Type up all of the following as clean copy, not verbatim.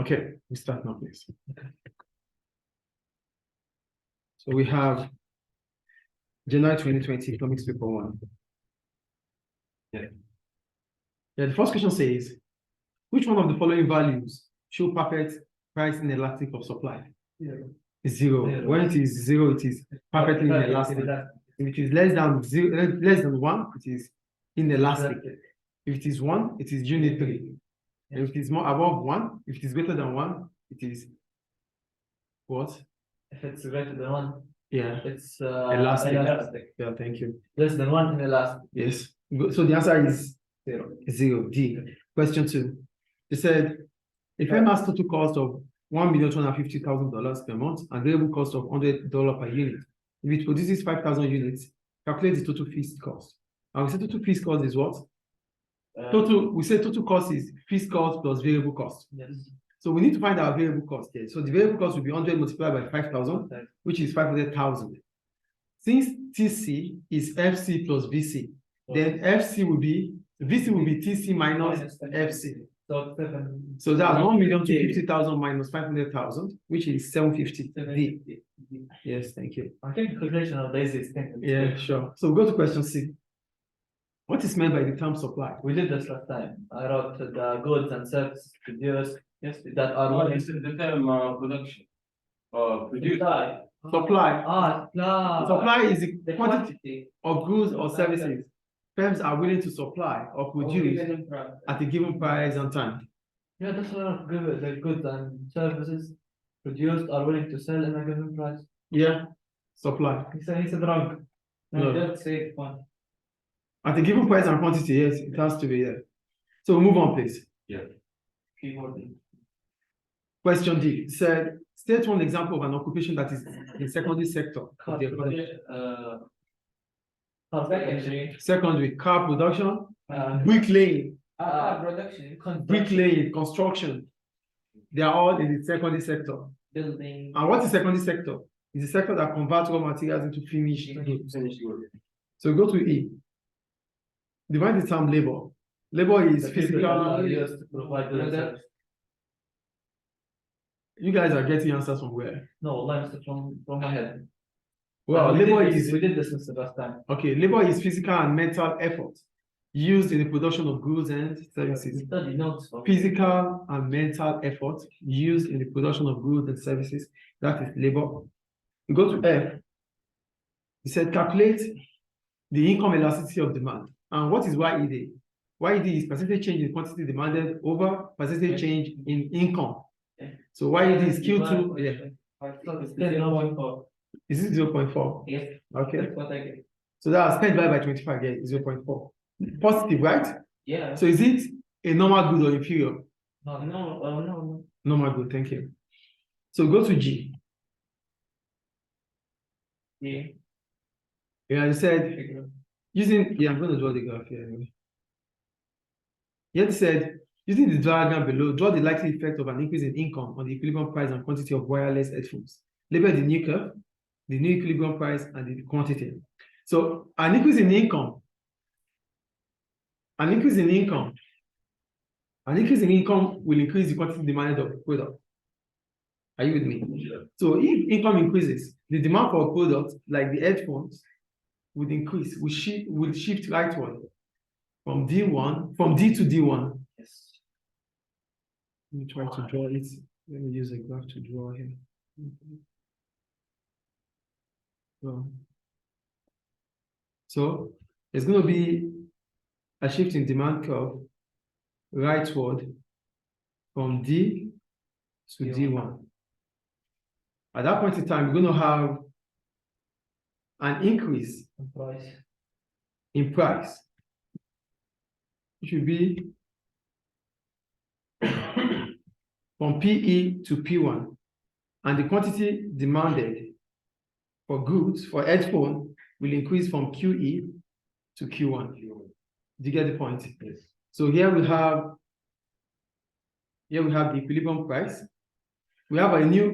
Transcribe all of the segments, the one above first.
Okay, we start now, please. So we have January 2020, economics paper 1. Yeah, the first question says, which one of the following values show perfect price inelastic of supply? Zero. When it is zero, it is perfectly inelastic. If it is less than 1, it is inelastic. If it is 1, it is unitary. And if it is more above 1, if it is greater than 1, it is what? If it's greater than 1, yeah, it's elastic. Yeah, thank you. Less than 1 inelastic. Yes. So the answer is 0. 0. D. Question 2. They said a firm has total cost of $1,250,000 per month and variable cost of $100 per unit. If it produces 5,000 units, calculate the total fixed cost. And we say total fixed cost is what? Total cost is fixed cost plus variable cost. Yes. So we need to find our variable cost here. So the variable cost will be 100 multiplied by 5,000, which is 500,000. Since TC is FC plus VC, then VC will be TC minus FC. So that's 1,250,000 minus 500,000, which is 750. Yes, thank you. I think calculation of this is yeah, sure. So go to question C. What is meant by the term supply? We did this last time. I wrote the goods and services produced that are what is the term production or produce? Supply. Supply is the quantity of goods or services firms are willing to supply or produce at a given price and time. Yeah, that's what the goods and services produced are willing to sell in a given price. Yeah, supply. He said wrong. No. Don't say one. At a given price and quantity, yes, it has to be there. So we'll move on, please. Yeah. Question D said, state one example of an occupation that is in secondary sector of the economy. Secondary, car production, bricklaying, bricklaying, construction. They are all in the secondary sector. Building. And what is secondary sector? It's the sector that converts raw materials into finished goods. So go to E. Divide the term labor. Labor is physical. You guys are getting answers from where? No, from my head. Well, labor is. We did this the last time. Okay, labor is physical and mental effort used in the production of goods and services. Physical and mental effort used in the production of goods and services. That is labor. You go to F. It said calculate the income elasticity of demand. And what is YED? YED is percentage change in quantity demanded over percentage change in income. So YED is Q2. Yeah. Is it 0.4? Yes. Okay. That's what I get. So that's 10 divided by 25, yeah, 0.4. Positive, right? Yeah. So is it a normal good or inferior? No. Normal good, thank you. So go to G. Yeah. Yeah, I said using, yeah, I'm going to draw the graph here anyway. Yeah, it said using the diagram below, draw the likely effect of an increase in income on the equilibrium price and quantity of wireless headphones. Label the new curve, the new equilibrium price, and the quantity. So an increase in income will increase the quantity demanded of the product. Are you with me? Sure. So if income increases, the demand for a product like the headphones would increase, will shift rightward from D to D1. Yes. Let me try to draw it. Let me use a graph to draw here. So it's going to be a shift in demand curve rightward from D to D1. At that point in time, we're going to have an increase in price. It should be from PE to P1. And the quantity demanded for goods, for headphone, will increase from QE to Q1. Do you get the point? Yes. So here we have the equilibrium price. We have a new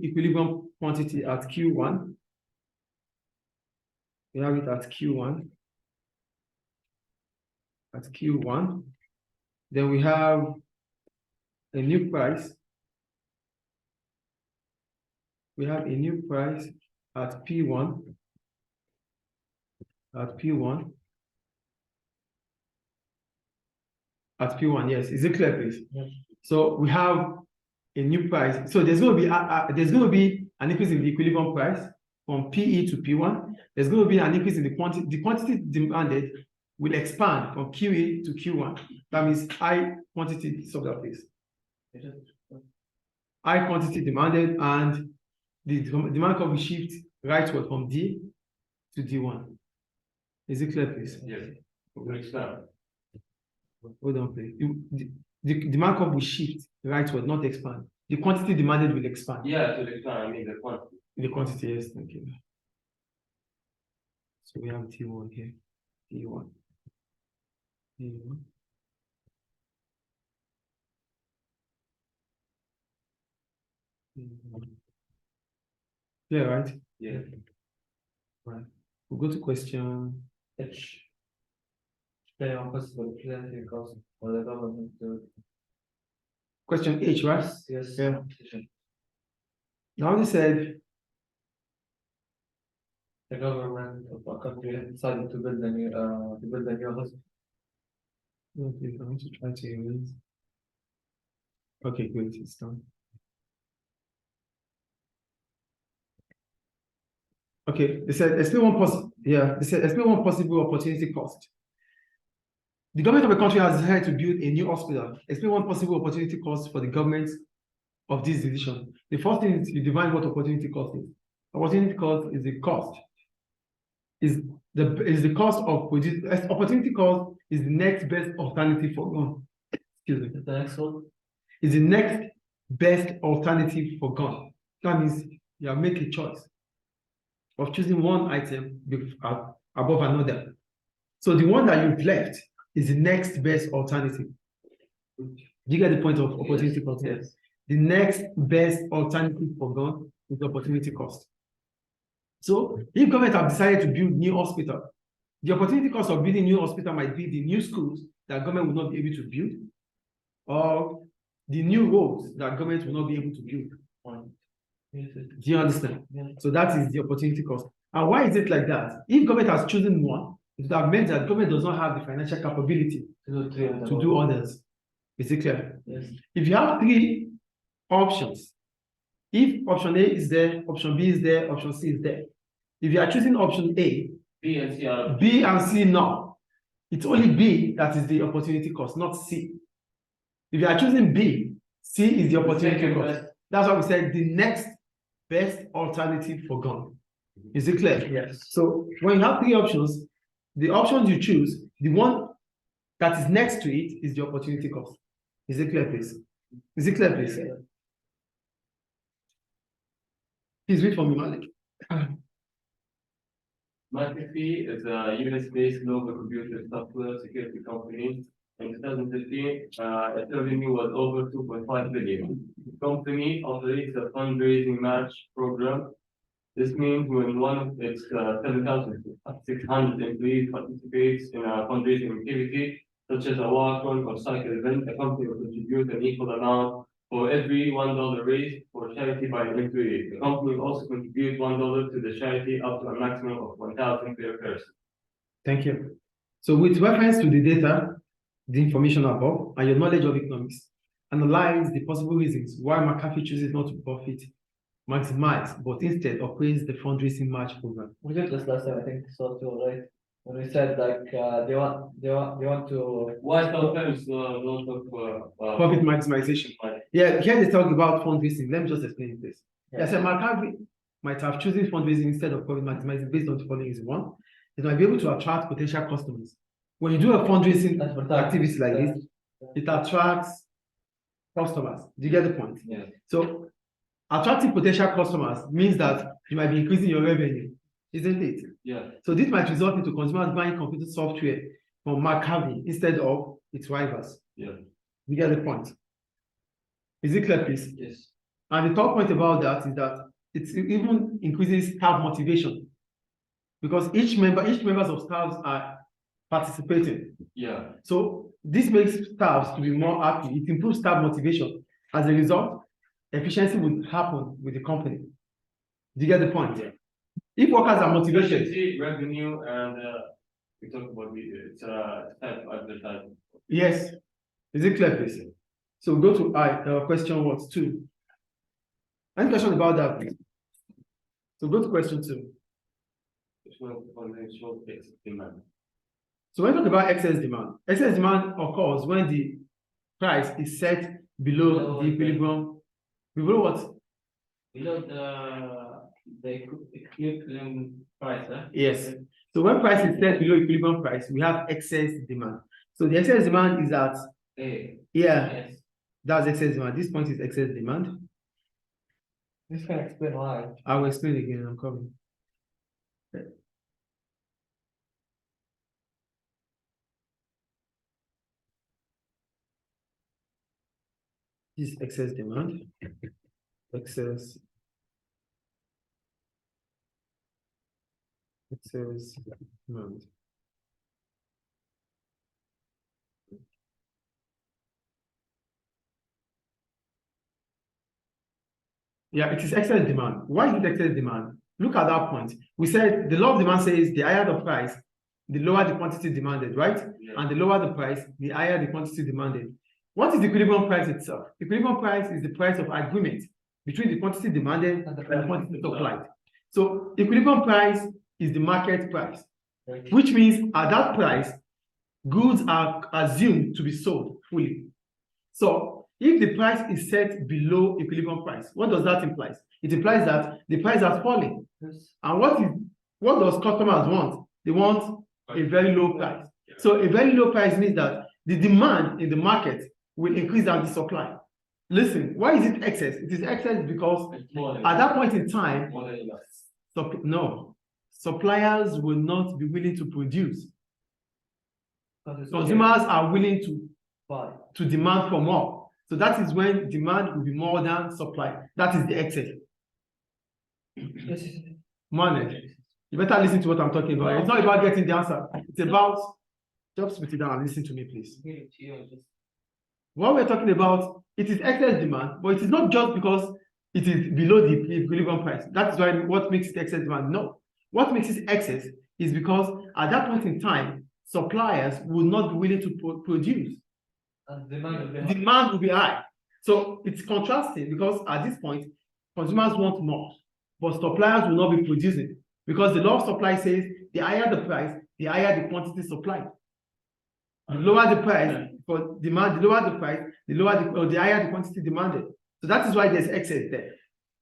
equilibrium quantity at Q1. We have it at Q1. Then we have a new price we have a new price at P1. At P1. At P1, yes. Is it clear, please? Yes. So we have a new price. So there's going to be an increase in the equilibrium price from PE to P1. There's going to be an increase in the quantity. The quantity demanded will expand from QE to Q1. That means high quantity please. High quantity demanded, and the demand curve will shift rightward from D to D1. Is it clear, please? Yes. Expand. Hold on, please. The demand curve will shift rightward, not expand. The quantity demanded will expand. Yeah, to expand, I mean the quantity. The quantity, yes, thank you. So we have T1 here. T1. T1. Yeah, right? Yeah. Right. We'll go to question. H. Pay on possible presenting cost for the government to. Question H, right? Yes. Yeah. Now they said The government of a country decided to build a new hospital. okay, I'm going to try to erase. Okay, great, it's done. Okay, they said explain one possible opportunity cost. The government of a country has decided to build a new hospital. Explain one possible opportunity cost for the government of this decision. The first thing is you define what opportunity cost is. Opportunity cost is the cost. Is the cost of produce. Opportunity cost is the next best alternative for gun. Excuse me. The next one. Is the next best alternative for gun. That means you have make a choice of choosing one item above another. So the one that you've left is the next best alternative. Do you get the point of opportunity cost? Yes. The next best alternative for gun is opportunity cost. So if government have decided to build new hospital, the opportunity cost of building new hospital might be the new schools that government will not be able to build, or the new roads that government will not be able to build. Yes. Do you understand? Yeah. So that is the opportunity cost. And why is it like that? If government has chosen one, it would have meant that government does not have the financial capability to do others. Is it clear? Yes. If you have three options, if option A is there, option B is there, option C is there. If you are choosing option A, B and C are. B and C no. It's only B that is the opportunity cost, not C. If you are choosing B, C is the opportunity cost. That's why we said the next best alternative for gun. Is it clear? Yes. So when you have three options, the options you choose, the one that is next to it is the opportunity cost. Is it clear, please? Is it clear, please? Yeah. Please read for me, Malik. McAfee is a US-based global computer software security company. In 2015, its revenue was over 2.5 billion. The company operates a fundraising match program. This means when one of its 7,600 employees participates in a fundraising activity, such as a walk-on or cycle event, the company will contribute an equal amount for every $1 raised for charity by an employee. The company will also contribute $1 to the charity up to a maximum of 1,000 per person. Thank you. So with reference to the data, the information above, and your knowledge of economics, analyze the possible reasons why McAfee chooses not to profit maximize, but instead operates the fundraising match program. We did this last time, I think, so too, right? When we said like they want to. Why sometimes don't talk Profit maximization. Yeah, here they talk about fundraising. Let me just explain this. Yeah. I said McAfee might have chosen fundraising instead of profit maximizing based on the following reason. One, it might be able to attract potential customers. When you do a fundraising activity like this, it attracts customers. Do you get the point? Yeah. So attracting potential customers means that you might be increasing your revenue, isn't it? Yeah. So this might result into consumers buying computer software from McAfee instead of its rivals. Yeah. You get the point? Is it clear, please? Yes. And the third point about that is that it even increases staff motivation because each members of staff are participating. Yeah. So this makes staff to be more happy. It improves staff motivation. As a result, efficiency will happen with the company. Do you get the point? If workers are motivated, See revenue and we talk about it's type of advertising. yes. Is it clear, please? So go to question what? 2. Any question about that, please? So go to question 2. Demand. So when we talk about excess demand occurs when the price is set below the equilibrium. Below what? Below the equilibrium price, huh? Yes. So when price is set below equilibrium price, we have excess demand. So the excess demand is at A. yeah, Yes. that's excess demand. This point is excess demand. This can explain why. I will explain again. I'm coming. This is excess demand. Excess demand. Yeah, it is excess demand. Why is it excess demand? Look at that point. We said the law of demand says the higher the price, the lower the quantity demanded, right? Yeah. And the lower the price, the higher the quantity demanded. What is the equilibrium price itself? Equilibrium price is the price of agreement between the quantity demanded and the quantity supplied. So equilibrium price is the market price, which means at that price, goods are assumed to be sold fully. So if the price is set below equilibrium price, what does that imply? It implies that the price has fallen. Yes. And what does customers want? They want a very low price. So a very low price means that the demand in the market will increase than the supply. Listen, why is it excess? It is excess because at that point in time, no, suppliers will not be willing to produce. Consumers are willing to demand for more. So that is when demand will be more than supply. That is the excess. Manage. You better listen to what I'm talking about. It's not about getting the answer. It's about just put it down and listen to me, please. What we're talking about, it is excess demand, but it is not just because it is below the equilibrium price. That's why what makes it excess demand. No. What makes it excess is because at that point in time, suppliers will not be willing to produce. And demand will be high. So it's contrasting because at this point, consumers want more, but suppliers will not be producing because the law of supply says the higher the price, the higher the quantity supplied. The lower the price for demand, the lower the price, the higher the quantity demanded. So that is why there's excess there.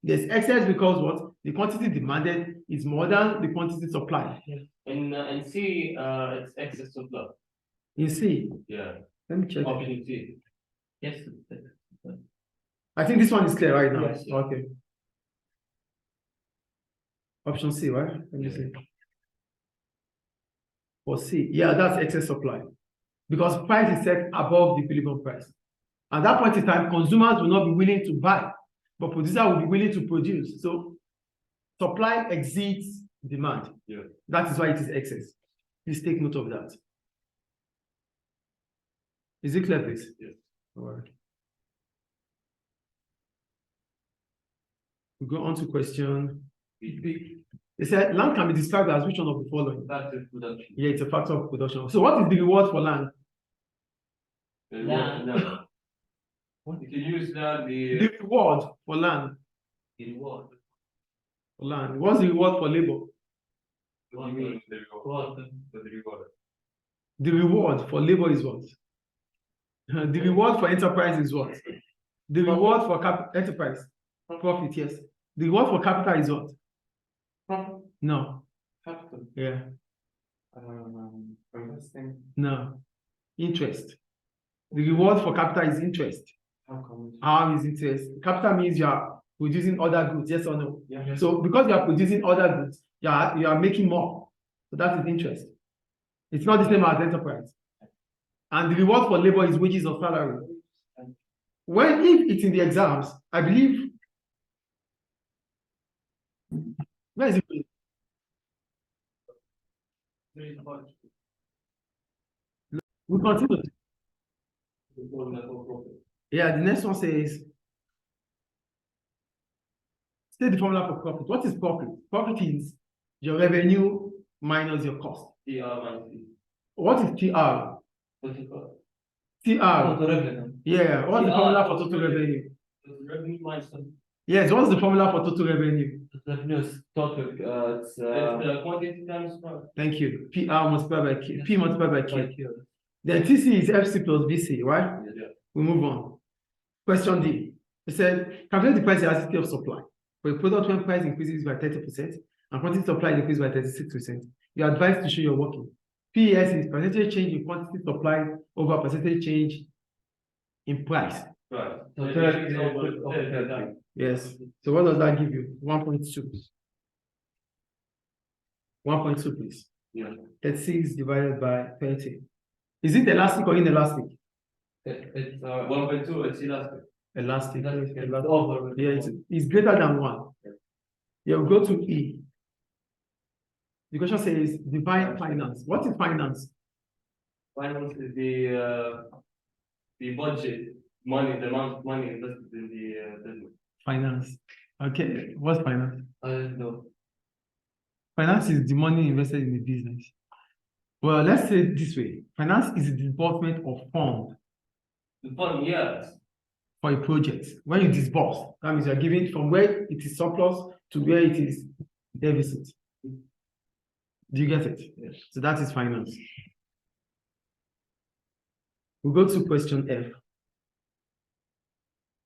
There's excess because what? The quantity demanded is more than the quantity supplied. In C, it's excess supply. In C? Yeah. Let me check. Option C. Yes. I think this one is clear right now. Yes. Okay. Option C, right? Let me see. For C, yeah, that's excess supply. Because price is set above the equilibrium price. At that point in time, consumers will not be willing to buy, but producers will be willing to produce. So supply exceeds demand. Yeah. That is why it is excess. Please take note of that. Is it clear, please? Yes. All right. We go on to question B. They said land can be described as which one of the following? Factor of production. Yeah, it's a factor of production. So what is the reward for land? No. If you use that, The reward for land. the reward. For land. What's the reward for labor? What do you mean the reward? The reward. The reward for labor is what? The reward for enterprise is what? The reward for enterprise. Profit, yes. The reward for capital is what? Profit. No. Capital. Yeah. Investing. No. Interest. The reward for capital is interest. How come? How is interest? Capital means you are producing other goods, yes or no? Yeah. So because you are producing other goods, you are making more. So that is interest. It's not the same as enterprise. And the reward for labor is wages or salary. If it's in the exams, I believe. Where is it? We continue. Yeah, the next one says Say the formula for profit. What is profit? Profit is your revenue minus your cost. TR minus T. What is TR? What's it called? TR. Total revenue. Yeah. What's the TR, formula for total total revenue? Revenue minus the Yes. What's the formula for total revenue? Revenue is total. It's quantity times price. Thank you. PR multiplied by Q. P multiplied by Q. like here. Then TC is FC plus BC, right? Yeah. We move on. Question D. It said, calculate the price elasticity of supply. For a product when price increases by 30% and quantity supply increases by 36%, you are advised to show your working. PES is percentage change in quantity supply over percentage change in price. Right. So So 30 30 over 30. Yes. So what does that give you? 1.2. 1.2, please. Yeah. 36 divided by 30. Is it elastic or inelastic? It's 1.2, it's elastic. Elastic. it's over. Yeah, it's greater than 1. Yeah, we'll go to E. The question says define finance. What is finance? Finance is the budget, money, the amount of money invested in the business. Finance. Okay, what's finance? I don't know. Finance is the money invested in the business. Well, let's say it this way. Finance is the disbursement of funds The fund, yes. for a project. When you disburse, that means you're giving from where it is surplus to where it is deficit. Do you get it? Yes. So that is finance. We'll go to question F.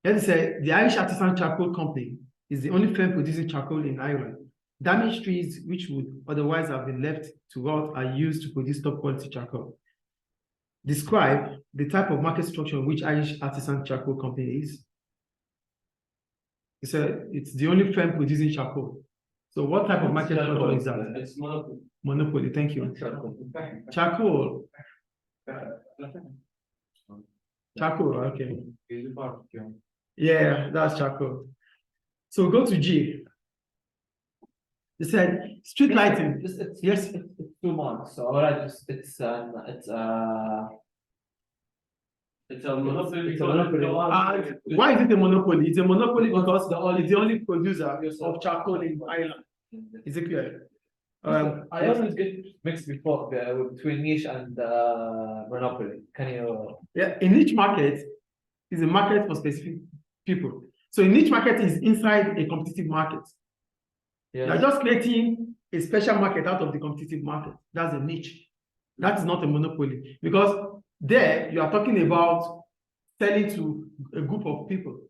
Let's say the Irish Artisan Charcoal Company is the only firm producing charcoal in Ireland. Damaged trees which would otherwise have been left to rot are used to produce top quality charcoal. Describe the type of market structure in which Irish Artisan Charcoal Company is. It's the only firm producing charcoal. So what type of market structure is that? It's monopoly. Monopoly, thank you. Charcoal. Charcoal, okay. Yeah, that's charcoal. So go to G. They said street lighting. Yes. It's 2 marks. So all right, it's It's a monopoly. It's a monopoly. Why is it a monopoly? It's a monopoly because it's the only producer of charcoal in Ireland. Is it clear? I always get mixed before between niche and monopoly. Can you? Yeah, in each market is a market for specific people. So in each market is inside a competitive market. Yes. You're just creating a special market out of the competitive market. That's a niche. That is not a monopoly because there you are talking about selling to a group of people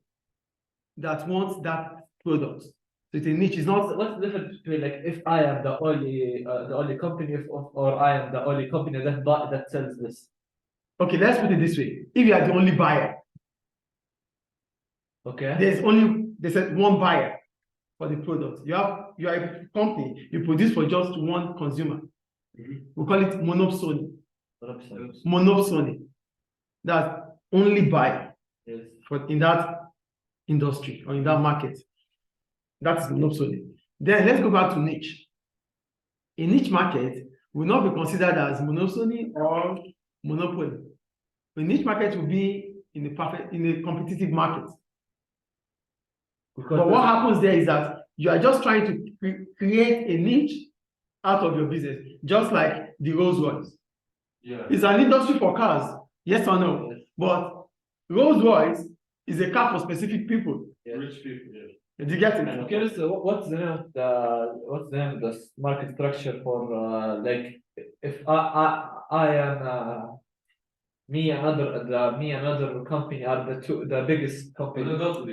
that want that product. So it's a niche. It's not. What's the difference between like if I am the only company or I am the only company that sells this? Okay, let's put it this way. If you are the only buyer, Okay. there's one buyer for the product. You are a company, you produce for just one consumer. We call it monopsony. Monopsony. That's only buyer in that industry or in that market. That's monopsony. Then let's go back to niche. A niche market will not be considered as monopsony or monopoly. A niche market will be in a competitive market. But what happens there is that you are just trying to create a niche out of your business, just like the Rolls Royce. Yeah. It's an industry for cars, yes or no? Yes. But Rolls Royce is a car for specific people. Yes. Rich people, yeah. Did you get it? Okay, so what's the name of the market structure for like if I am me and another company are the biggest company.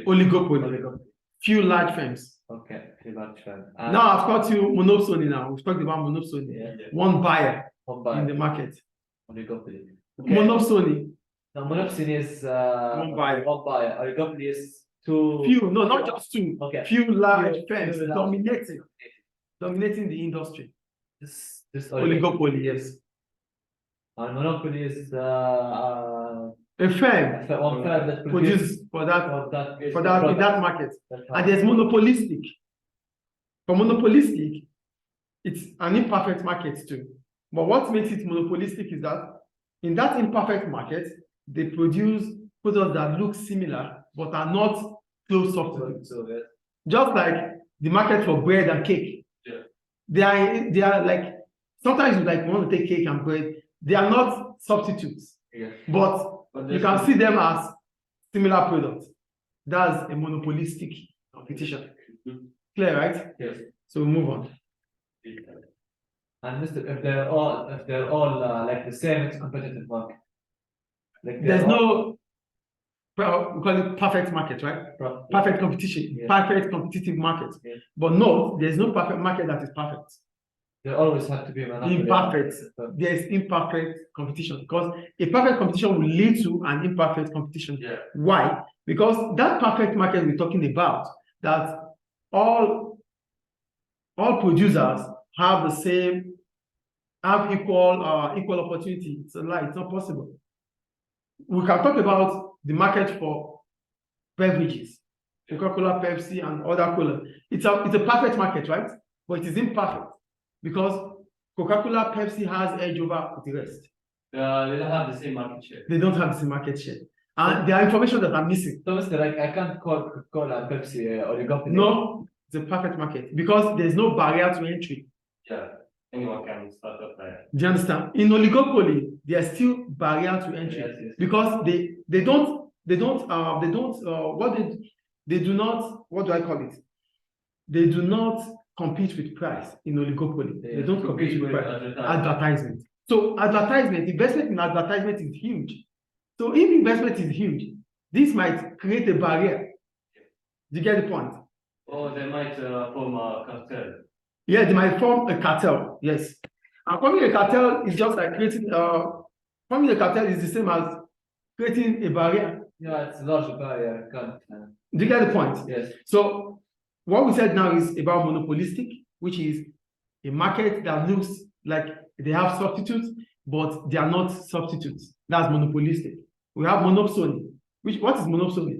Oligopoly. Few large firms. Okay, pretty much. Now I've got you monopsony now. We've talked about monopsony. Yeah. One buyer One in the market. oligopoly. Monopsony. Now monopsony is One buyer. One buyer. Oligopoly is two. Few, no, not just two. Okay. Few large Few firms large. dominating the industry. This Oligopoly, yes. And monopoly is A firm one firm that produces for that in that market. product. And there's monopolistic. For monopolistic, it's an imperfect market too. But what makes it monopolistic is that in that imperfect market, they produce products that look similar but are not close substitutes. So, yes. Just like the market for bread and cake. Yeah. They are like, sometimes you like want to take cake and bread. They are not substitutes, Yeah. but you can see them as similar products. That's a monopolistic competition. Clear, right? Yes. So we move on. And Mr. If they're all like the same, it's competitive market. Like There's no, well, we call it perfect market, right? Perfect competition, Yeah. perfect competitive market. Yeah. But no, there's no perfect market that is perfect. There always have to be monopoly. Imperfect. There is imperfect competition because a perfect competition will lead to an imperfect competition. Yeah. Why? Because that perfect market we're talking about, that all producers have the same, have equal opportunity. It's a lie. It's not possible. We can talk about the market for beverages, Coca-Cola, Pepsi, and other cola. It's a perfect market, right? But it is imperfect because Coca-Cola, Pepsi has edge over the rest. They don't have the same market share. They don't have the same market share. And there are information that are missing. So Mr. Like I can't call Coca-Cola and Pepsi oligopoly. No, it's a perfect market because there's no barrier to entry. Yeah, anyone can start up there. Do you understand? In oligopoly, there's still barrier to entry. Yes, yes. Because they do not, what do I call it? They do not compete with price in oligopoly. Yeah, They don't compete with price. advertising. Advertisement. So investment in advertisement is huge. So if investment is huge, this might create a barrier. Do you get the point? Or they might form a cartel. Yeah, they might form a cartel. Yes. And forming a cartel is just like creating forming a cartel is the same as creating a barrier. Yeah, it's a large barrier. Do you get the point? Yes. So what we said now is about monopolistic, which is a market that looks like they have substitutes, but they are not substitutes. That's monopolistic. We have monopsony. What is monopsony?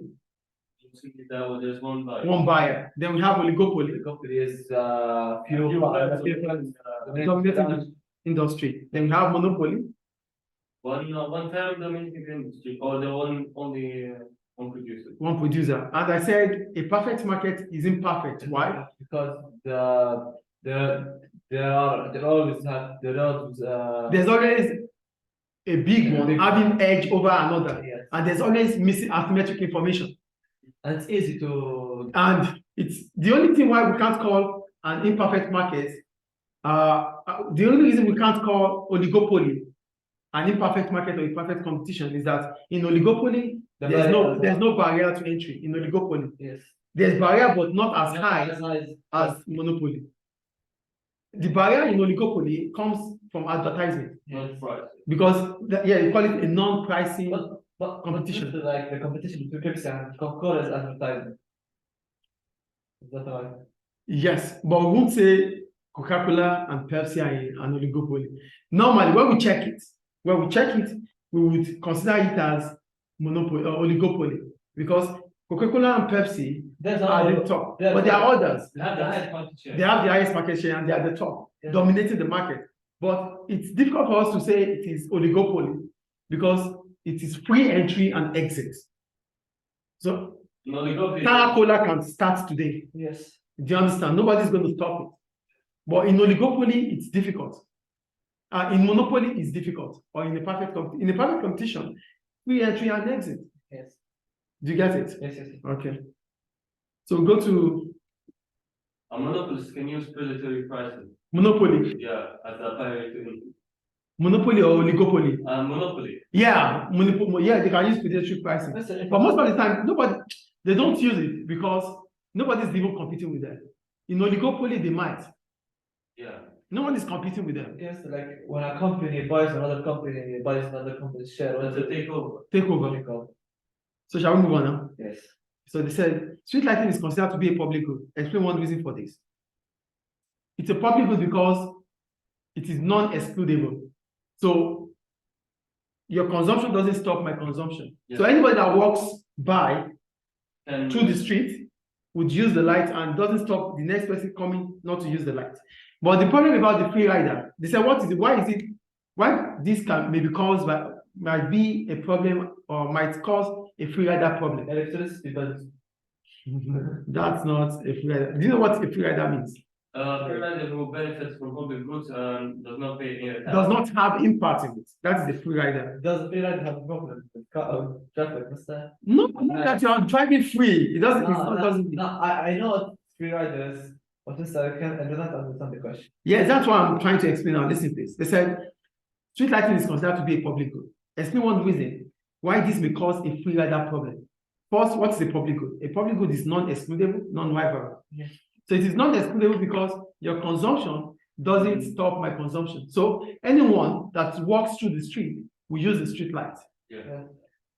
There's one buyer. One buyer. Then we have oligopoly. Oligopoly is few Dominating industry. Then we have monopoly. One firm dominating the industry, or the only one producer. One producer. As I said, a perfect market is imperfect. Why? Because there's always a big one having edge over another. Yes. And there's always missing asymmetric information. And it's easy to. And it's the only thing why we can't call an imperfect market. The only reason we can't call oligopoly an imperfect market or a perfect competition is that in oligopoly there's no barrier to entry. In oligopoly, yes, there's barrier, but not as high as monopoly. The barrier in oligopoly comes from advertisement. Not price. Because you call it a non-pricing competition. But like the competition between Pepsi and Coca-Cola is advertising. Is that right? Yes, but we won't say Coca-Cola and Pepsi are an oligopoly. Normally, when we check it, we would consider it as monopoly or oligopoly because Coca-Cola and Pepsi are the top, but there are others. They have the highest market share. They have the highest market share and they are the top, dominating the market. But it's difficult for us to say it is oligopoly because it is free entry and exit. So Coca-Cola can start today. Yes. Do you understand? Nobody's going to stop it. But in oligopoly, it's difficult. In monopoly, it's difficult. Or in a perfect competition, free entry and exit. Yes. Do you get it? Yes. Okay. So go to a monopolist can use predatory pricing. Monopoly. Yeah, as a barrier to entry. Monopoly or oligopoly? Monopoly. Yeah, monopoly. Yeah, they can use predatory pricing. But most of the time, they don't use it because nobody's even competing with them. In oligopoly, they might. Yeah. No one is competing with them. Yes, like when a company buys another company, buys another company's share. That's a takeover. Takeover. So shall we move on now? Yes. So they said street lighting is considered to be a public good. Explain one reason for this. It's a public good because it is non-excludable. So your consumption doesn't stop my consumption. Yes. So anybody that walks by through the street would use the light and doesn't stop the next person coming not to use the light. But the problem about the free rider, they said, what is it? Why this maybe caused by, might be a problem or might cause a free rider problem? Electricity bills. That's not a free rider. Do you know what a free rider means? Freelancer who benefits from public goods and does not pay any tax. Does not have impact in it. That is the free rider. Does free rider have a problem with traffic, Mr.? No, not that you are driving free. It doesn't. No, it doesn't. no, I know what free rider is, but Mr. I do not understand the question. Yes, that's what I'm trying to explain now. Listen, please. They said street lighting is considered to be a public good. Explain one reason why this may cause a free rider problem. First, what is a public good? A public good is non-excludable, non-rivalable. Yes. So it is non-excludable because your consumption doesn't stop my consumption. So anyone that walks through the street will use the street light. Yeah.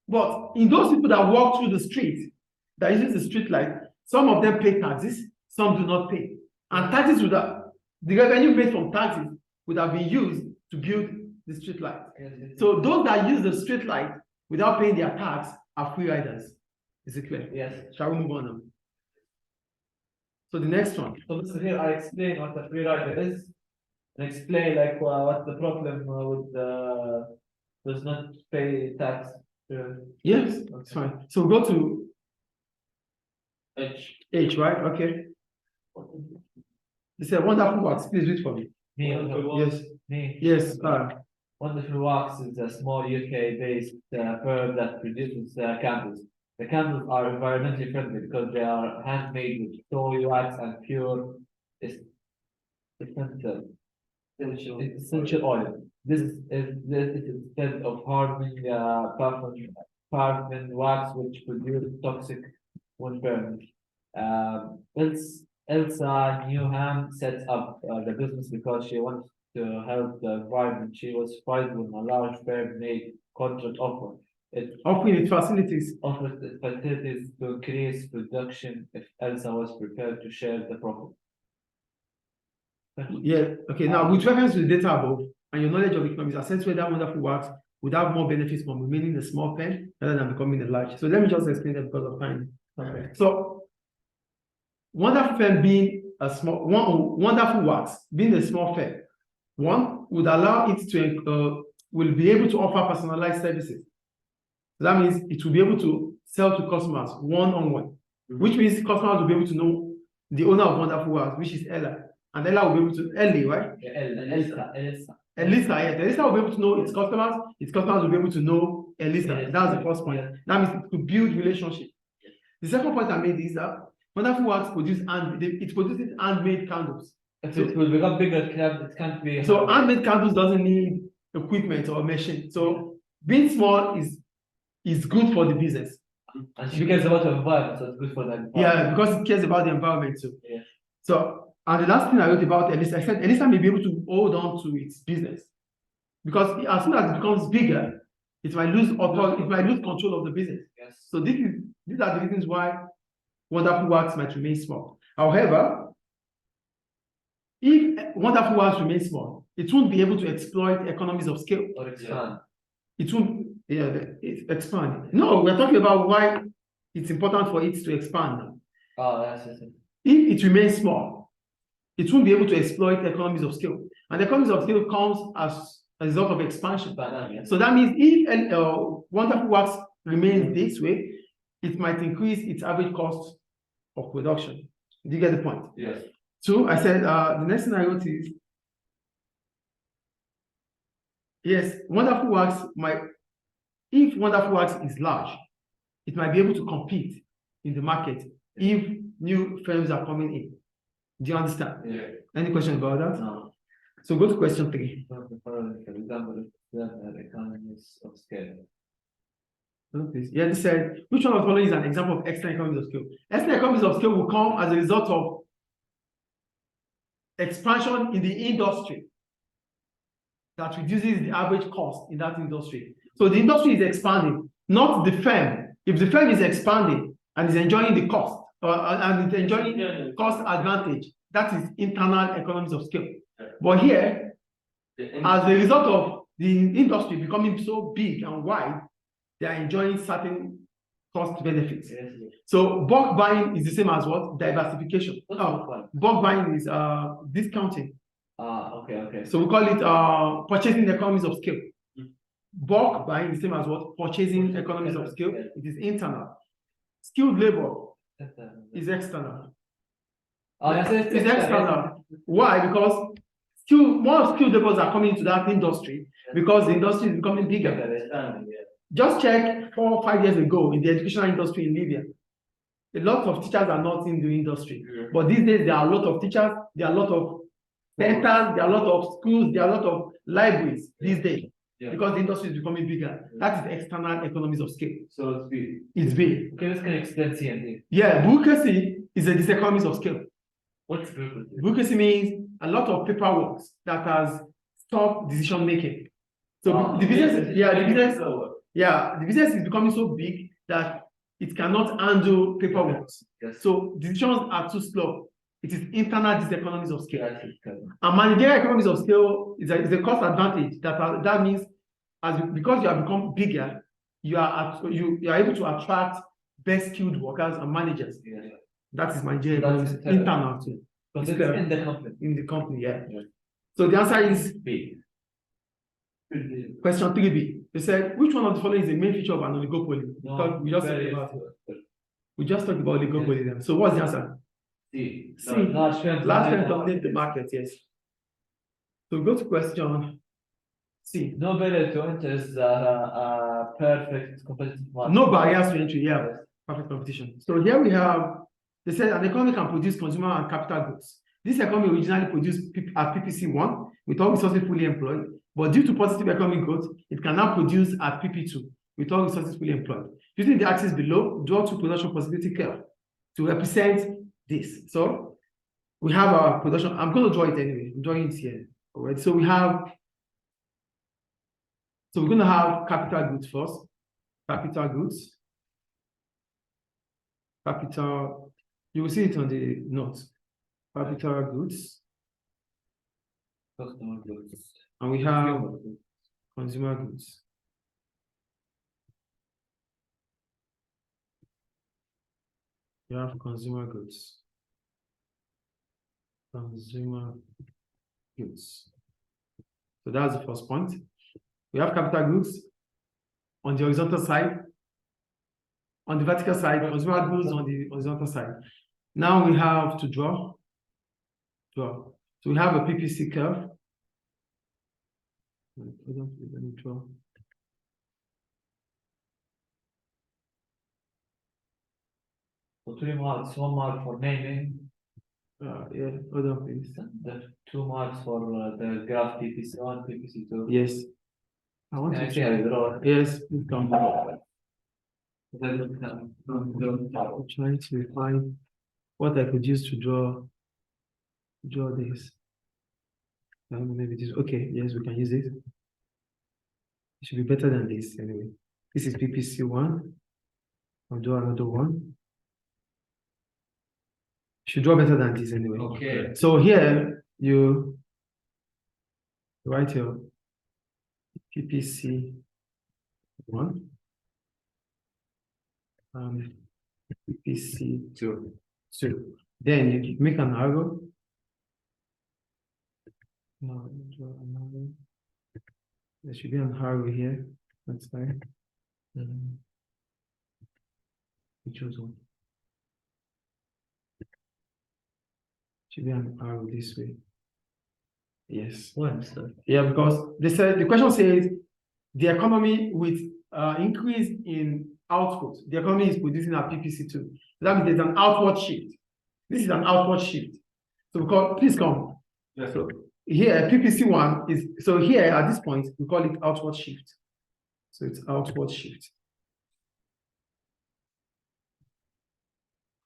But in those people that walk through the street, that uses the street light, some of them pay taxes, some do not pay. And taxes would have, the revenue made from taxes would have been used to build the street light. Yes. So those that use the street light without paying their tax are free riders. Is it clear? Yes. Shall we move on now? So the next one. So Mr. Here I explain what a free rider is, and explain like what's the problem with does not pay tax. Yes, that's fine. So go to H. H, right? Okay. It's a wonderful works. Please read for me. Yes. Me. Yes. Wonderful Wax is a small UK-based firm that produces candles. The candles are environmentally friendly because they are handmade with soy wax and pure essential oil. This is instead of harming paraffin wax, which produce toxic when burned. Elsa Newham sets up the business because she wants to help the environment. She was surprised when a large firm made contract offer. It offering its facilities. offers the facilities to increase production if Elsa was prepared to share the profit. Yeah. Okay. Now, with reference to the data above and your knowledge of economics, assess whether wonderful works would have more benefits from remaining a small firm rather than becoming a large. So let me just explain that because of time. Okay. So, wonderful firm being a small wonderful works being a small firm, one would allow it to will be able to offer personalized services. So that means it will be able to sell to customers one-on-one, which means customers will be able to know the owner of Wonderful Works, which is Ella. And Ella will be able to, Ellie, right? Yeah, Elsa. Elisa, yes. Elisa will be able to know its customers will be able to know Elisa. Yes. That's the first point. Yes. That means to build relationship. The second point I made is that Wonderful Works produces handmade candles. If it will become bigger, it can't be. So handmade candles doesn't need equipment or machine. So being small is good for the business. And she cares about the environment, so it's good for the environment. Yeah, because it cares about the environment too. Yeah. So, and the last thing I wrote about Elisa, I said Elisa may be able to hold on to its business because as soon as it becomes bigger, it might lose control of the business. Yes. So these are the reasons why Wonderful Works might remain small. However, if Wonderful Works remains small, it won't be able to exploit economies of scale. Or expand. It won't, expand. No, we're talking about why it's important for it to expand now. Oh, yes. If it remains small, it won't be able to exploit economies of scale. And economies of scale comes as a result of expansion. Yes. So that means if Wonderful Works remains this way, it might increase its average cost of production. Do you get the point? Yes. So I said the next thing I wrote is yes, Wonderful Works if Wonderful Works is large, it might be able to compete in the market if new firms are coming in. Do you understand? Yeah. Any question about that? No. So go to question 3. For example, economies of scale. Please. Yeah, they said, which one of the following is an example of external economies of scale? External economies of scale will come as a result of expansion in the industry that reduces the average cost in that industry. So the industry is expanding, not the firm. If the firm is expanding and is enjoying the cost, and is enjoying cost advantage, that is internal economies of scale. But here, as a result of the industry becoming so big and wide, they are enjoying certain cost benefits. Yes. So bulk buying is the same as what? Diversification. Bulk buying is discounting. Okay. So we call it purchasing economies of scale. Bulk buying is the same as what? Purchasing economies of scale. It is internal. Skilled labor. Is external. Yes, It's external. Why? Because more skilled laborers are coming into that industry because the industry is becoming bigger. Just check 4 or 5 years ago in the educational industry in Libya. A lot of teachers are not in the industry. But these days, there are a lot of teachers, there are a lot of centers, there are a lot of schools, there are a lot of libraries these days. Because the industry is becoming bigger. That is external economies of scale. So it's big. It's big. Okay, let's can extend C&D. Yeah, bureaucracy is a diseconomies of scale. What's bureaucracy? Bureaucracy means a lot of paperwork that has stopped decision making. So the business, the business is becoming so big that it cannot handle paperwork. Yes. So decisions are too slow. It is internal diseconomies of scale. Yes. And managerial economies of scale is a cost advantage. That means because you have become bigger, you are able to attract best skilled workers and managers. Yeah. That is managerial So that's economies internal too. Because it's in the company. In the company, yeah. So the answer is B. Question 3B. They said, which one of the following is the main feature of an oligopoly? No, we just talked about oligopoly then. So what's the answer? C. C. Large firms dominate the market, yes. So go to question C. No barrier to enter is a perfect competitive market. No barriers to entry, yeah. Perfect competition. So here we have, they said an economy can produce consumer and capital goods. This economy originally produced at PPC1 with all resources fully employed, but due to positive economic growth, it can now produce at PP2 with all resources fully employed. Using the axis below, draw two production possibility curve to represent this. So we have our production. I'm going to draw it anyway. I'm drawing it here. All right. So we're going to have capital goods first. Capital goods. Capital. You will see it on the notes. Capital goods. Customer goods. And we have consumer goods. You have consumer goods. Consumer goods. So that's the first point. We have capital goods on the horizontal side. On the vertical side, consumer goods on the horizontal side. Now we have to draw. So we have a PPC curve. Let me draw. So 3 marks, 1 mark for naming. Yeah, hold on, please. The 2 marks for the graph PPC1, PPC2. Yes. I want Can to I see how you draw it? Yes, please come. I'm I'm trying to find what I could use to draw this. Maybe this. Okay, yes, we can use it. It should be better than this anyway. This is PPC1. I'll do another one. Should draw better than this anyway. Okay. So here you write your PPC1 and PPC2. Then you make an arrow. No, draw another. There should be an arrow here. That's fine. We choose one. Should be an arrow this way. Yes. Yeah, because they said the question says the economy with increase in output, the economy is producing at PPC2. So that means there's an outward shift. This is an outward shift. So we call, please come. Yes. So here PPC1 is, so here at this point we call it outward shift. So it's outward shift.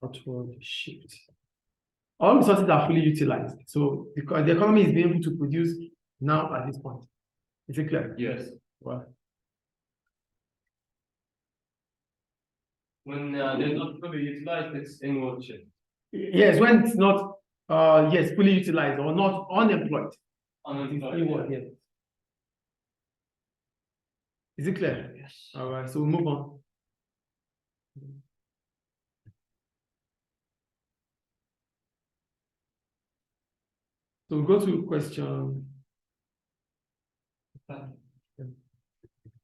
Outward shift. All resources are fully utilized. So the economy is being able to produce now at this point. Is it clear? Yes. Well, When they're not fully utilized, it's inward shift. yes, when it's not yes, fully utilized or not unemployed. Unemployed, Inward, yeah. Is it clear? Yes. All right, so we move on. So we go to question.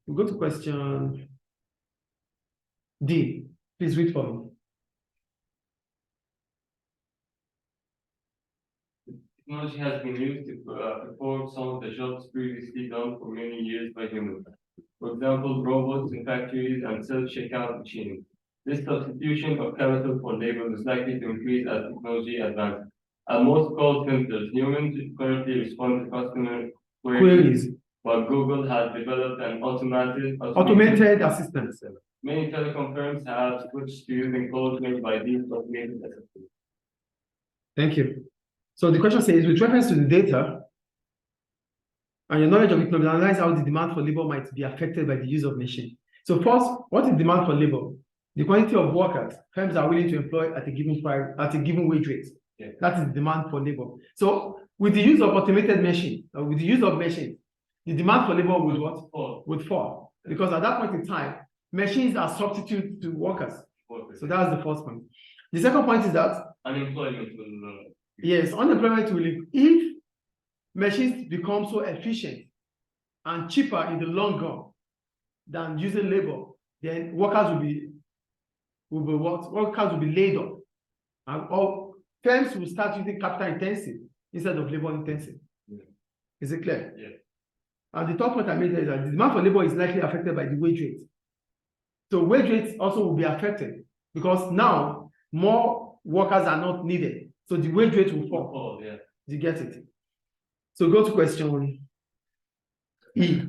We go to question D. Please read for me. technology has been used to perform some of the jobs previously done for many years by humans. For example, robots in factories and self-checkout machines. This substitution of capital for labor is likely to increase as technology advances. At most call centers, humans currently respond to customer queries, but Google has developed an automated assistance. Many telecom firms have switched to using calls made by these automated assistants. Thank you. So the question says, with reference to the data and your knowledge of it, analyze how the demand for labor might be affected by the use of machine. So first, what is demand for labor? The quantity of workers firms are willing to employ at a given price, at a given wage rate. Yeah. That is demand for labor. So with the use of automated machine, or with the use of machines, the demand for labor would what? Would fall. Because at that point in time, machines are substitute to workers. So that's the first point. The second point is that unemployment will yes, unemployment will if machines become so efficient and cheaper in the long run than using labor, then workers will be what? Workers will be laid off. And all firms will start using capital intensive instead of labor intensive. Yeah. Is it clear? Yeah. And the third point I made is that the demand for labor is likely affected by the wage rate. So wage rates also will be affected because now more workers are not needed. So the wage rate will fall. Yeah. You get it? So go to question E.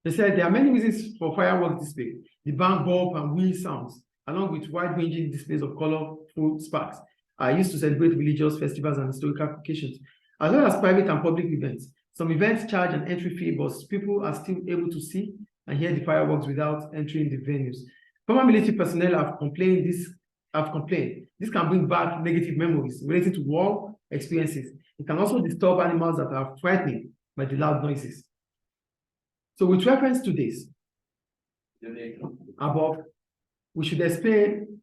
They said there are many reasons for fireworks display. The bang, bulb, and wheel sounds, along with wide-ranging displays of colorful sparks, are used to celebrate religious festivals and historical occasions, as well as private and public events. Some events charge an entry fee, but people are still able to see and hear the fireworks without entering the venues. Former military personnel have complained. This can bring back negative memories related to war experiences. It can also disturb animals that are frightened by the loud noises. So with reference to this above, we should explain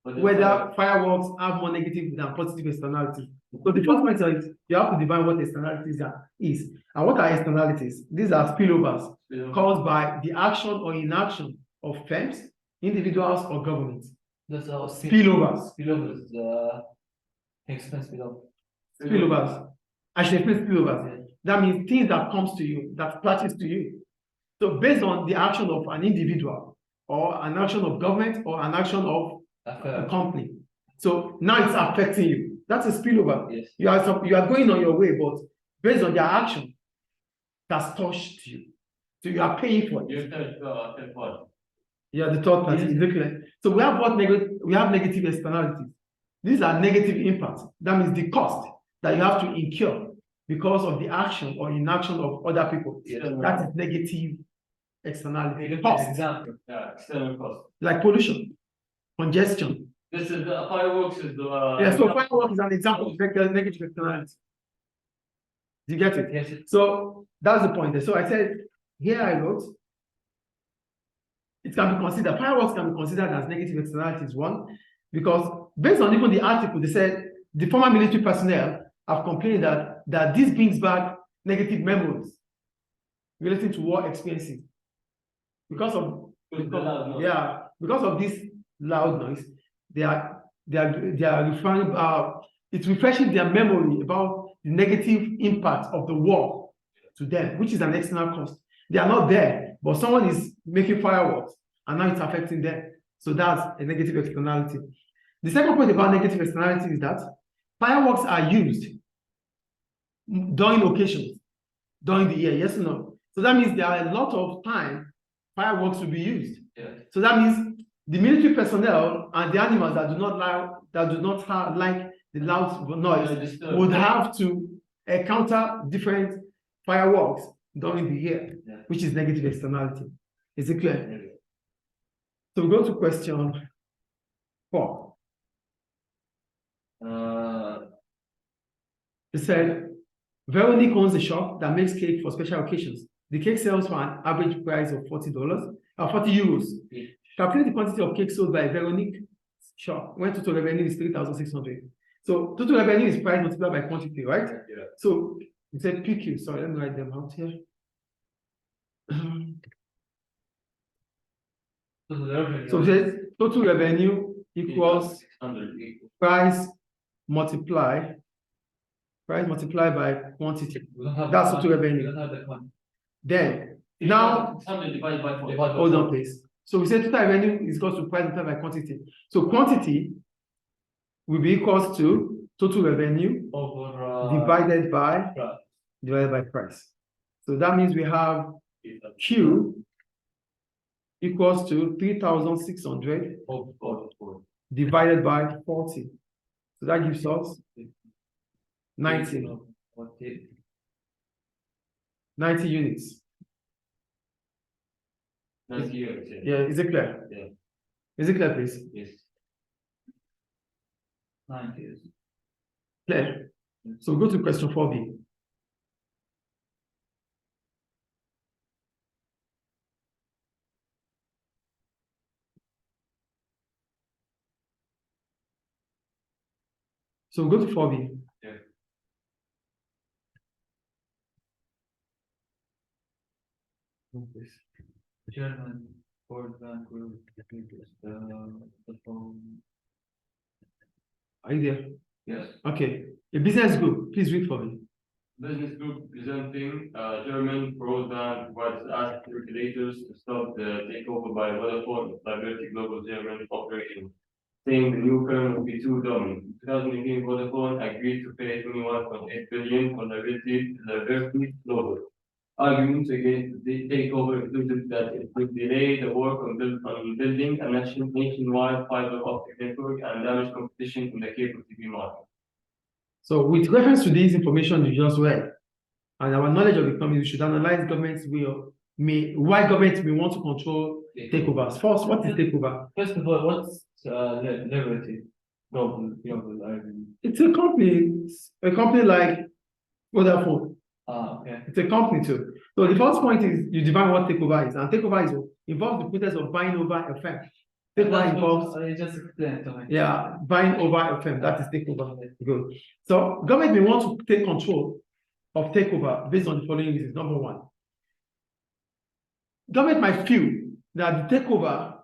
whether fireworks have more negative than positive externalities. So the first point is you have to define what externalities is. And what are externalities? These are spillovers caused by the action or inaction of firms, individuals, or governments. That's how Spillovers. Spillovers. Expense spillover. Spillovers. I should explain spillovers. Yeah. That means things that comes to you, that splashes to you. So based on the action of an individual, or an action of government, or an action of a company. So now it's affecting you. That's a spillover. Yes. You are going on your way, but based on their action, that's touched you. So you are paying for it. You're third party. Yeah, the third party. Yes. Exactly. So we have negative externalities. These are negative impacts. That means the cost that you have to incur because of the action or inaction of other people. Yes. That is negative externality. Cost. Example. Yeah, external cost. Like pollution, congestion. This is the fireworks is the Yeah, so fireworks is an example of negative externality. Do you get it? Yes. So that's the point there. So I said, here I wrote, it can be considered, fireworks can be considered as negative externalities, one, because based on even the article, they said the former military personnel have complained that this brings back negative memories relating to war experiences. Because of this loud noise, they are referring it's refreshing their memory about the negative impact of the war to them, which is an external cost. They are not there, but someone is making fireworks and now it's affecting them. So that's a negative externality. The second point about negative externality is that fireworks are used during occasions, during the year, yes or no? So that means there are a lot of time fireworks will be used. Yeah. So that means the military personnel and the animals that do not like the loud noise would have to encounter different fireworks during the year, which is negative externality. Is it clear? Yeah. So we go to question 4. It said, Veronique owns a shop that makes cake for special occasions. The cake sells for an average price of $40 or 40 euros. Yeah. Calculate the quantity of cake sold by Veronique shop when total revenue is 3,600. So total revenue is price multiplied by quantity, right? Yeah. So it said PQ. Sorry, let me write them out here. So it says total revenue equals 600 equals. price multiplied by quantity. We don't have That's the total quantity. revenue. We don't have the quantity. Then now 600 divided by 4. Divide by hold on, four. please. So we say total revenue is equal to price multiplied by quantity. So quantity will be equals to total revenue Over divided by price. price. So that means we have Q equals to 3,600 divided by 40. So that gives us 90 units. 90 years. Yeah, is it clear? Yeah. Is it clear, please? Yes. 90 years. Clear. So go to question 4B. So go to 4B. Yeah. German World Bank Group. The phone. Are you there? Yes. Okay. A business group, please read for me. Business group presenting German broadband provides asked regulators to stop the takeover by Vodafone of Liberty Global German operation, saying the new firm will be too dominant. In 2018, Vodafone agreed to pay 21.8 billion for Liberty Global. Arguments against the takeover included that it would delay the work on building a nationwide fiber optic network and damage competition in the cable TV market. So with reference to this information you just read, and our knowledge of the economy, we should analyze why governments may want to control takeovers. First, what is takeover? First of all, what's Liberty Global? It's a company like Vodafone. Okay. It's a company too. So the first point is you define what takeover is, and takeover involves the process of buying over a firm. Takeover involves You just explained to me. yeah, buying over a firm. That is takeover. Good. So government may want to take control of takeover based on the following reasons. Number one, government might feel that the takeover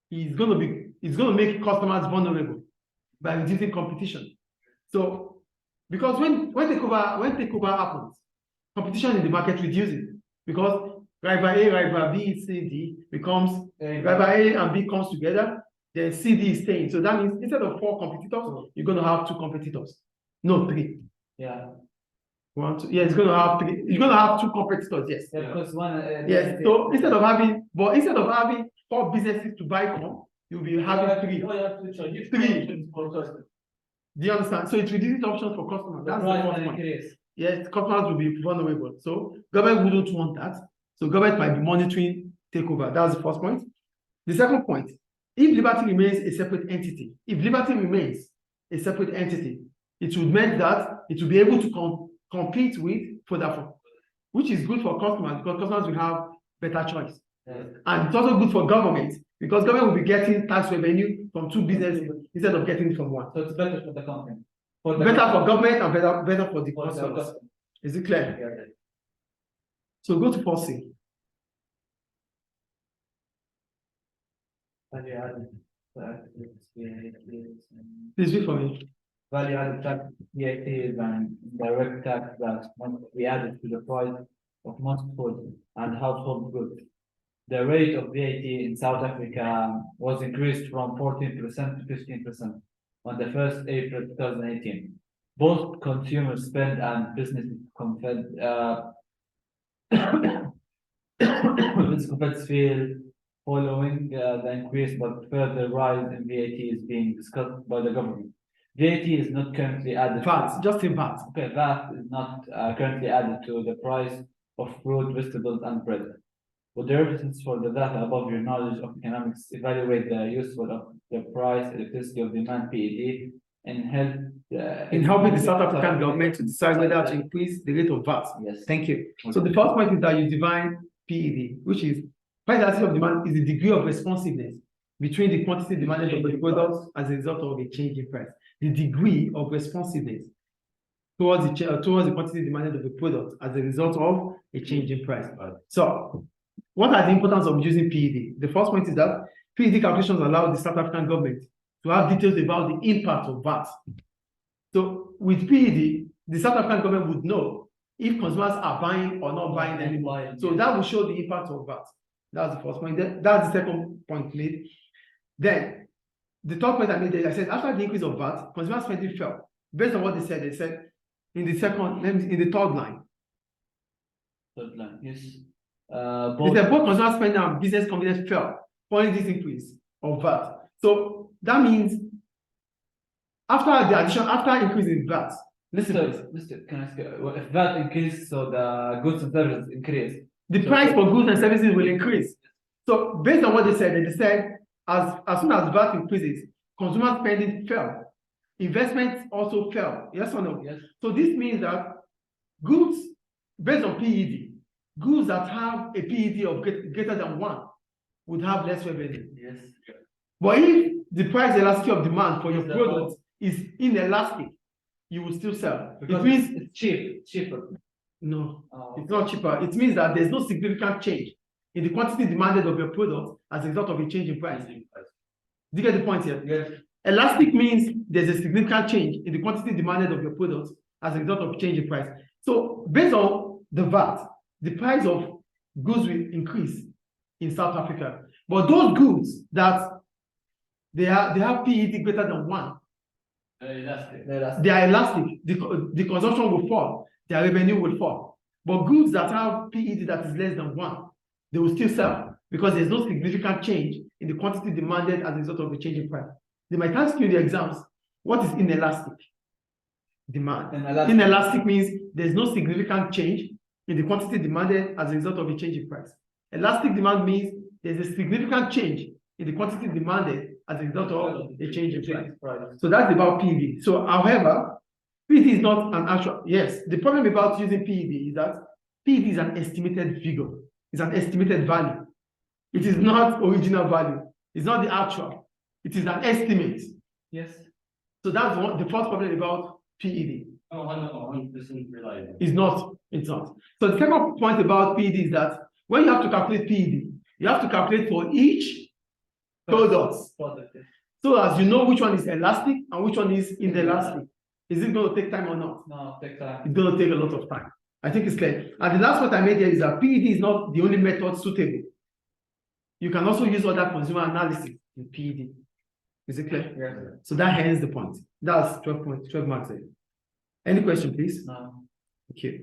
is going to make customers vulnerable by reducing competition. So because when takeover happens, competition in the market reduces because rival A, rival B, C, D becomes rival A and B comes together, then C, D is staying. So that means instead of 4 competitors, you're going to have 2 competitors. No, 3. Yeah. 1, 2. Yeah, it's going to have 3. You're going to have 2 competitors. Yes. Yeah, because one. Yes. So instead of having 4 businesses to buy from, you'll be having 3. Do you understand? So it reduces options for customers. That's the first point. Yes, customers will be vulnerable. So government wouldn't want that. So government might be monitoring takeover. That's the first point. The second point, if Liberty remains a separate entity, it would mean that it will be able to compete with Vodafone, which is good for customers because customers will have better choice. Yes. And it's also good for government because government will be getting tax revenue from 2 businesses instead of getting it from 1. So it's better for the company. Better for government and better for the customers. Is it clear? Yeah. So go to 4C. Value added Please read for me. Value added tax, VAT and direct tax that must be added to the price of most food and household goods. The rate of VAT in South Africa was increased from 14% to 15% on the 1st April 2018. Both consumer spend and businesses feel following the increase, but further rise in VAT is being discussed by the government. VAT is not currently added. Just in VAT. Okay, VAT is not currently added to the price of fruit, vegetables, and bread. With the reference for the data above your knowledge of economics, evaluate the useful of the price elasticity of demand PED and help in helping the South African government to decide whether to increase the rate of VAT. Yes. Thank you. Okay. So the first point is that you define PED, which is price elasticity of demand is the degree of responsiveness between the quantity demanded of the product as a result of a change in price. The degree of responsiveness towards the quantity demanded of the product as a result of a change in price. So what are the importance of using PED? The first point is that PED calculations allow the South African government to have details about the impact of VAT. So with PED, the South African government would know if consumers are buying or not buying anymore. So that will show the impact of VAT. That's the first point. That's the second point made. Then the third point I made there, I said after the increase of VAT, consumer spending fell. Based on what they said in the third line. Third line, yes. They said both consumer spending and business confidence fell following this increase of VAT. So that means after increase in VAT, Mr. Can I ask you, if VAT increase, so the goods and services increase, the price for goods and services will increase. So based on what they said as soon as VAT increases, consumer spending fell, investments also fell. Yes or no? Yes. So this means that goods based on PED, goods that have a PED of greater than 1 would have less revenue. Yes. But if the price elasticity of demand for your product is inelastic, you will still sell. Because it means it's cheaper. No, it's not cheaper. It means that there's no significant change in the quantity demanded of your product as a result of a change in price. Do you get the point here? Yes. Elastic means there's a significant change in the quantity demanded of your product as a result of change in price. So based on the VAT, the price of goods will increase in South Africa. But those goods that they have PED greater than 1, they are elastic. The consumption will fall, their revenue will fall. But goods that have PED that is less than 1, they will still sell because there's no significant change in the quantity demanded as a result of the change in price. They might ask you in the exams, what is inelastic demand? Inelastic means there's no significant change in the quantity demanded as a result of a change in price. Elastic demand means there's a significant change in the quantity demanded as a result of a change in price. So that's about PED. So, however, PED is not an actual. Yes, the problem about using PED is that PED is an estimated figure. It's an estimated value. It is not original value. It's not the actual. It is an estimate. Yes. So that's the first problem about PED. Oh, 100% reliable. It's not. So the second point about PED is that when you have to calculate PED, you have to calculate for each product. So as you know which one is elastic and which one is inelastic. Is it going to take time or not? No, take time. It's going to take a lot of time. I think it's clear. And the last point I made here is that PED is not the only method suitable. You can also use other consumer analysis in PED. Is it clear? Yes. So that ends the point. That's 12 marks. Any question, please? No. Okay.